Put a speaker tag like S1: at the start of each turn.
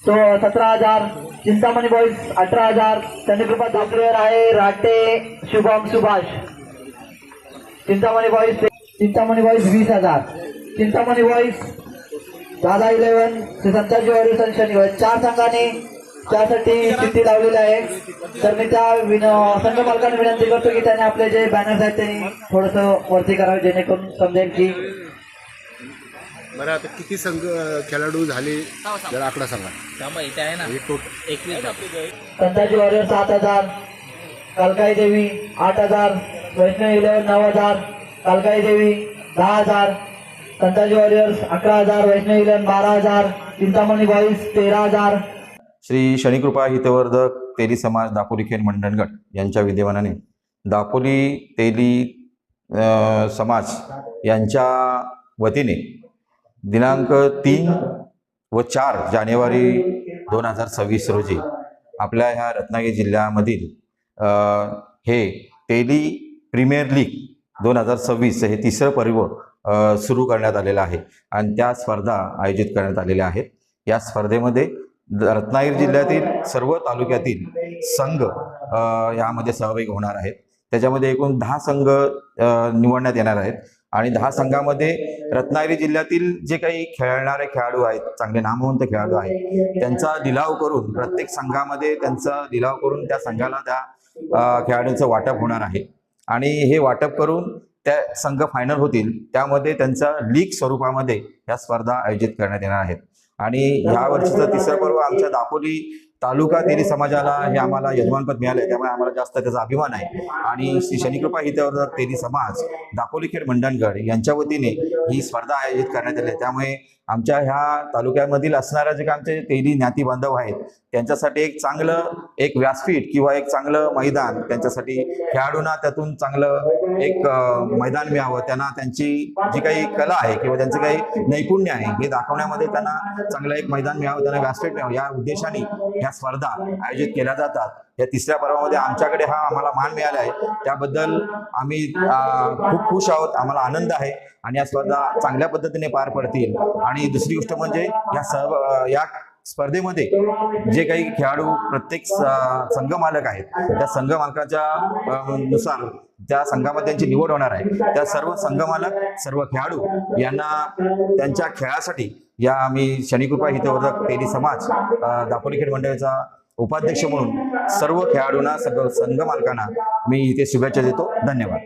S1: तो 17,000. चिंतामणी बॉईज 18,000. शनिकृपा दाखलेवर आहे राटे Shubham Subhash. Chintamani boys 20,000. Chintamani boys दादा 11 श्री संताजी वारी शनिवार 4 संघाने त्यासाठी चिठ्ठी लावलेली आहे. तर मी त्या संघ मालकांना विनंती करतो की त्याने आपले जे बॅनर्स आहेत त्यांनी थोडस वरती करावे जेणेकरून समजेल की
S2: बरं. आता किती संघ खेळाडू झाले जर आकडा सांगा.
S3: इथे आहे ना
S2: टोटल
S3: 21.
S1: संताजी वॉरियर 7,000. कालकाई देवी 8,000. वैष्णव 11 9,000. कालकाई देवी 10,000. संताजी वॉरियर्स 11,000. वैष्णव 11 12,000. चिंतामणी बॉईज 13,000.
S4: श्री शनिकृपा हितवर्धक तेली समाज दापोली खेड मंडणगट यांच्या विद्यमानाने दापोली तेली समाज यांच्या वतीने दिनांक 3 व 4 जानेवारी 2026 रोजी आपल्या ह्या रत्नागिरी जिल्ह्यामधील हे तेली प्रीमियर लीग 2026 हे तिसरं पर्व सुरू करण्यात आलेलं आहे आणि त्या स्पर्धा आयोजित करण्यात आलेल्या आहेत. या स्पर्धेमध्ये रत्नागिरी जिल्ह्यातील सर्व तालुक्यातील संघ यामध्ये सहभागी होणार आहेत. त्याच्यामध्ये एकूण 10 संघ निवडण्यात येणार आहेत आणि 10 संघामध्ये रत्नागिरी जिल्ह्यातील जे काही खेळणारे खेळाडू आहेत, चांगले नामवंत खेळाडू आहेत, त्यांचा लिलाव करून प्रत्येक संघामध्ये त्यांचा लिलाव करून त्या संघाला त्या खेळाडूंचं वाटप होणार आहे आणि हे वाटप करून त्या संघ फायनल होतील. त्यामध्ये त्यांचा लीग स्वरूपामध्ये या स्पर्धा आयोजित करण्यात येणार आहेत आणि ह्या वर्षीचं तिसरं पर्व आमच्या दापोली तालुका तेली समाजाला हे आम्हाला यजमानपद मिळालं, त्यामुळे आम्हाला जास्त त्याचा अभिमान आहे. आणि श्री शनिकृपा हितवर्धक तेली समाज दापोली खेड मंडणगड यांच्या वतीने ही स्पर्धा आयोजित करण्यात आली आहे. त्यामुळे आमच्या ह्या तालुक्यामधील असणाऱ्या जे काही आमचे तेली ज्ञाती बांधव आहेत त्यांच्यासाठी एक चांगलं एक व्यासपीठ किंवा एक चांगलं मैदान, त्यांच्यासाठी खेळाडूंना त्यातून चांगलं एक मैदान मिळावं, त्यांना त्यांची जी काही कला आहे किंवा त्यांचं काही नैपुण्य आहे हे दाखवण्यामध्ये त्यांना चांगलं एक मैदान मिळावं, त्यांना व्यासपीठ मिळावं या उद्देशाने ह्या स्पर्धा आयोजित केल्या जातात. या तिसऱ्या पर्वामध्ये आमच्याकडे हा आम्हाला मान मिळाला आहे, त्याबद्दल आम्ही खूप खुश आहोत. आम्हाला आनंद आहे आणि या स्पर्धा चांगल्या पद्धतीने पार पडतील. आणि दुसरी गोष्ट म्हणजे या स्पर्धेमध्ये जे काही खेळाडू प्रत्येक संघ मालक आहेत त्या संघ मालकाच्या नुसार त्या संघामध्ये त्यांची निवड होणार आहे. त्या सर्व संघ मालक सर्व खेळाडू यांना त्यांच्या खेळासाठी या आम्ही शनिकृपा हितवर्धक तेली समाज दापोली खेड मंडळाचा उपाध्यक्ष म्हणून सर्व खेळाडूंना संघ मालकांना मी इथे शुभेच्छा देतो. धन्यवाद.